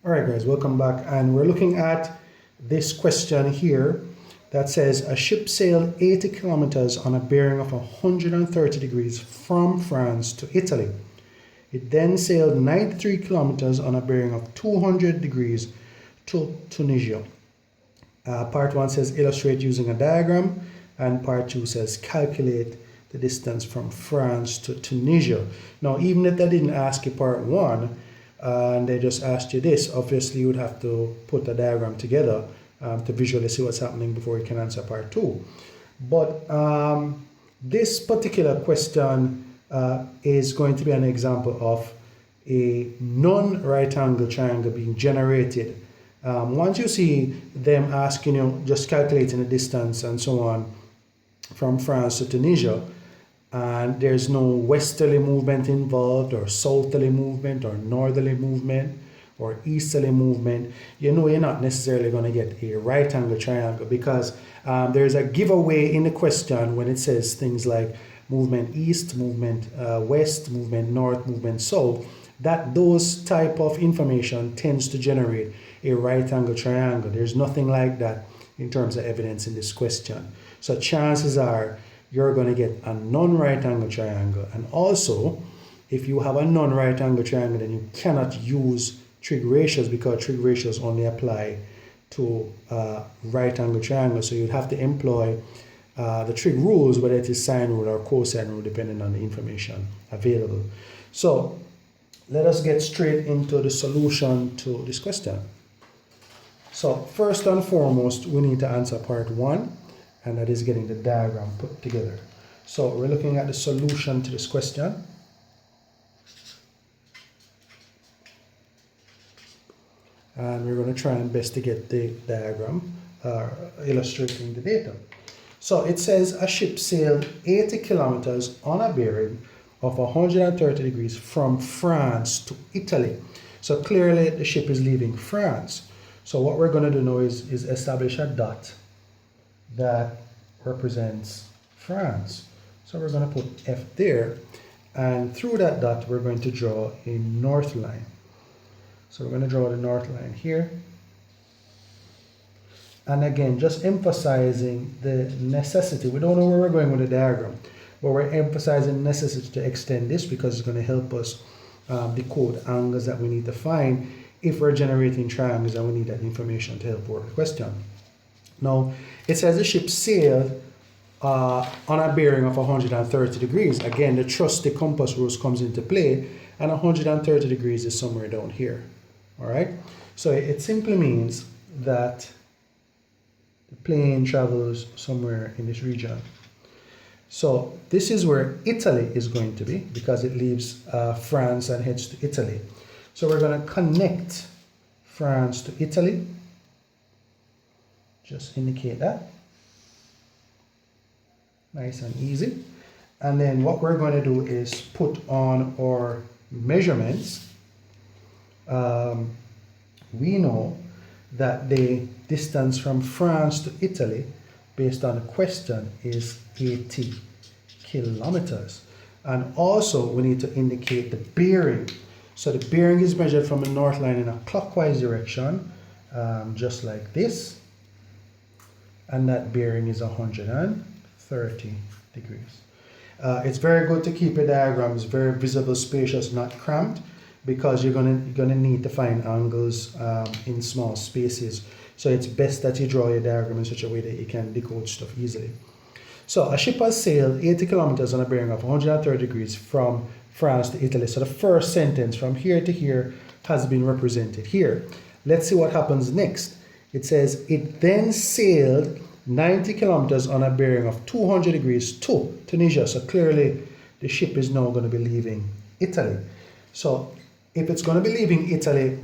Alright guys, welcome back, and we're looking at this question here that says a ship sailed 80 kilometers on a bearing of 130 degrees from France to Italy. It then sailed 93 kilometers on a bearing of 200 degrees to Tunisia. Part 1 says illustrate using a diagram, and part 2 says calculate the distance from France to Tunisia. Now, even if they didn't ask you part 1, and they just asked you this, obviously you would have to put a diagram together to visually see what's happening before you can answer part 2. But this particular question is going to be an example of a non-right angle triangle being generated. Once you see them asking you, just calculating the distance and so on from France to Tunisia, and there's no westerly movement involved, or southerly movement, or northerly movement, or easterly movement, you know you're not necessarily going to get a right angle triangle, because there's a giveaway in the question when it says things like movement east, movement west, movement north, movement south, that those type of information tends to generate a right angle triangle. There's nothing like that in terms of evidence in this question. So chances are you're going to get a non-right angle triangle. And also, if you have a non-right angle triangle, then you cannot use trig ratios, because trig ratios only apply to right angle triangles. So you'd have to employ the trig rules, whether it is sine rule or cosine rule, depending on the information available. So let us get straight into the solution to this question. So first and foremost, we need to answer part 1. And that is getting the diagram put together. So we're looking at the solution to this question. And we're going to try and best to get the diagram illustrating the data. So it says a ship sailed 80 kilometers on a bearing of 130 degrees from France to Italy. So clearly the ship is leaving France. So what we're going to do now is establish a dot that represents France. So we're going to put F there, and through that dot we're going to draw a north line. So we're going to draw the north line here, and again just emphasizing the necessity. We don't know where we're going with the diagram, but we're emphasizing the necessity to extend this, because it's going to help us decode angles that we need to find if we're generating triangles, and we need that information to help work the question. Now, it says the ship sailed on a bearing of 130 degrees. Again, the trusty compass rules comes into play, and 130 degrees is somewhere down here. All right? So it simply means that the plane travels somewhere in this region. So this is where Italy is going to be, because it leaves France and heads to Italy. So we're going to connect France to Italy. Just indicate that. Nice and easy. And then what we're going to do is put on our measurements. We know that the distance from France to Italy, based on the question, is 80 kilometers. And also we need to indicate the bearing. So the bearing is measured from the north line in a clockwise direction, just like this. And that bearing is 130 degrees. It's very good to keep your diagrams very visible, spacious, not cramped, because you're gonna need to find angles in small spaces. So it's best that you draw your diagram in such a way that you can decode stuff easily. So a ship has sailed 80 kilometers on a bearing of 130 degrees from France to Italy. So the first sentence from here to here has been represented here. Let's see what happens next. It says it then sailed 90 kilometers on a bearing of 200 degrees to Tunisia. So clearly the ship is now going to be leaving Italy. So if it's going to be leaving Italy,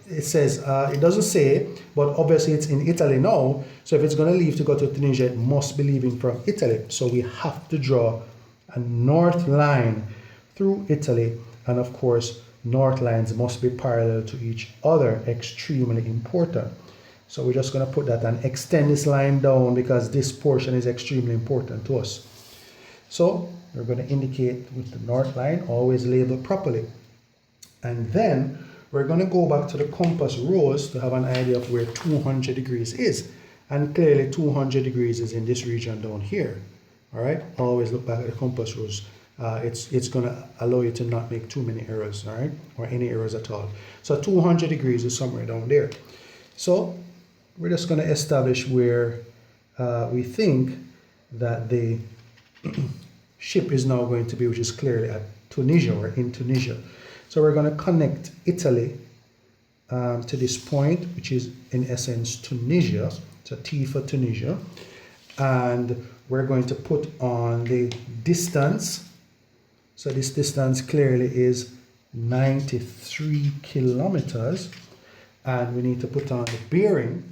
it says, it doesn't say, but obviously it's in Italy now. So if it's going to leave to go to Tunisia, it must be leaving from Italy. So we have to draw a north line through Italy. And of course, north lines must be parallel to each other. Extremely important. So we're just going to put that and extend this line down, because this portion is extremely important to us. So we're going to indicate with the north line, always labeled properly. And then we're going to go back to the compass rose to have an idea of where 200 degrees is. And clearly 200 degrees is in this region down here. All right, always look back at the compass rose. It's going to allow you to not make too many errors, all right, or any errors at all. So 200 degrees is somewhere down there. So we're just going to establish where we think that the ship is now going to be, which is clearly at Tunisia or in Tunisia. So we're going to connect Italy to this point, which is in essence Tunisia. So T for Tunisia. And we're going to put on the distance. So this distance clearly is 93 kilometers. And we need to put on the bearing.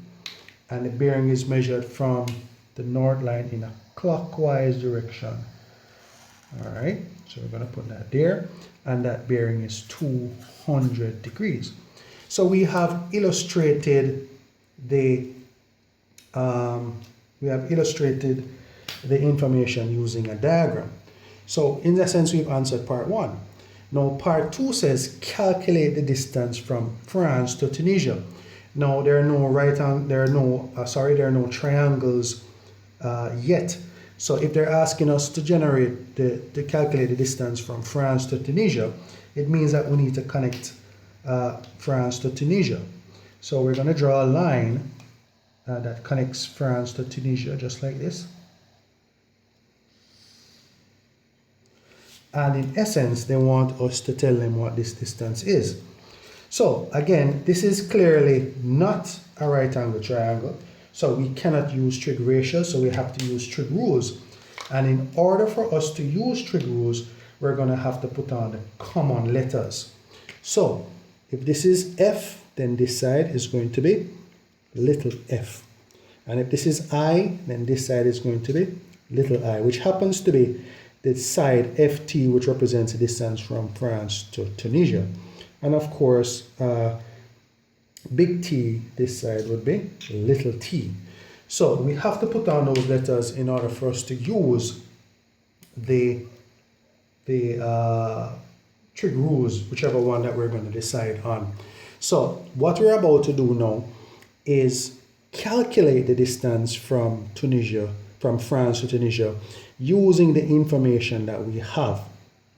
And the bearing is measured from the north line in a clockwise direction. All right, so we're going to put that there. And that bearing is 200 degrees. So we have illustrated the information using a diagram. So in that sense, we've answered part 1. Now part 2 says calculate the distance from France to Tunisia. Now there are no triangles yet. So if they're asking us to generate to calculate the distance from France to Tunisia, it means that we need to connect France to Tunisia. So we're going to draw a line that connects France to Tunisia, just like this. And in essence, they want us to tell them what this distance is. So again, this is clearly not a right angle triangle. So we cannot use trig ratios, so we have to use trig rules. And in order for us to use trig rules, we're going to have to put on the common letters. So if this is F, then this side is going to be little f. And if this is I, then this side is going to be little I, which happens to be the side FT, which represents the distance from France to Tunisia. And of course, big T, this side would be little t. So we have to put on those letters in order for us to use the trig rules, whichever one that we're going to decide on. So what we're about to do now is calculate the distance from France to Tunisia, using the information that we have.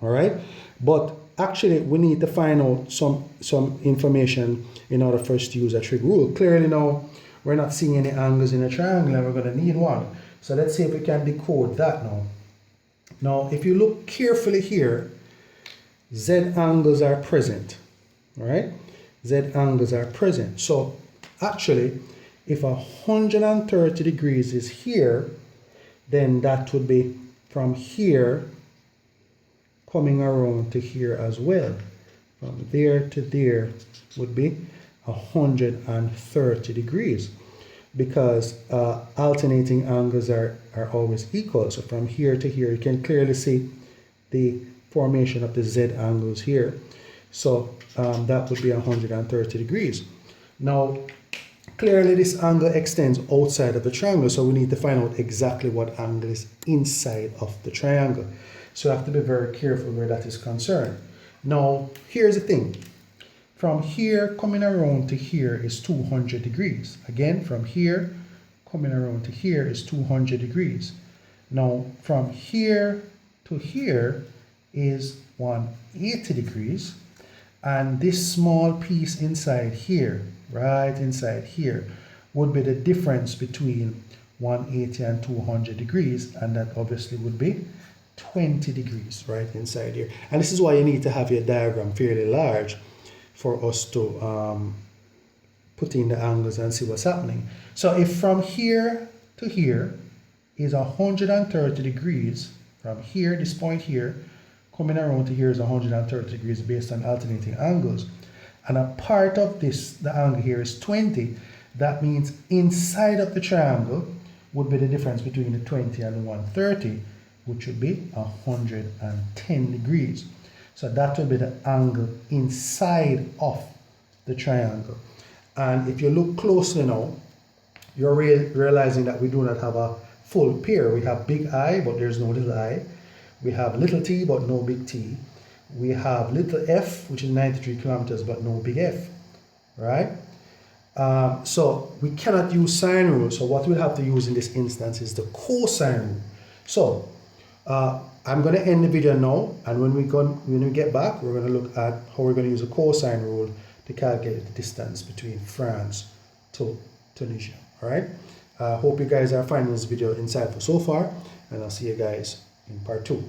All right, but actually we need to find out some information in order for us to use a trig rule. Clearly now we're not seeing any angles in a triangle and we're going to need one. So let's see if we can decode that now. Now if you look carefully here, Z angles are present. All right, Z angles are present. So actually, if 130 degrees is here, then that would be from here coming around to here as well. From there to there would be 130 degrees, because alternating angles are always equal. So from here to here, you can clearly see the formation of the Z angles here. So that would be 130 degrees. Now, clearly this angle extends outside of the triangle, so we need to find out exactly what angle is inside of the triangle. So you have to be very careful where that is concerned. Now, here's the thing. From here coming around to here is 200 degrees. Again, from here coming around to here is 200 degrees. Now, from here to here is 180 degrees. And this small piece inside here, right inside here, would be the difference between 180 and 200 degrees, and that obviously would be 20 degrees right inside here. And this is why you need to have your diagram fairly large for us to put in the angles and see what's happening. So if from here to here is 130 degrees, from here, this point here, coming around to here is 130 degrees based on alternating angles. And a part of this, the angle here is 20. That means inside of the triangle would be the difference between the 20 and the 130, which would be 110 degrees. So that would be the angle inside of the triangle. And if you look closely now, you're realizing that we do not have a full pair. We have big I, but there's no little I. We have little t, but no big T. we have little f, which is 93 kilometers, but no big F, right? So we cannot use sine rule. So what we'll have to use in this instance is the cosine rule. So I'm going to end the video now, and when we get back, we're going to look at how we're going to use a cosine rule to calculate the distance between France to Tunisia. All right. Hope you guys are finding this video insightful so far, and I'll see you guys in part 2.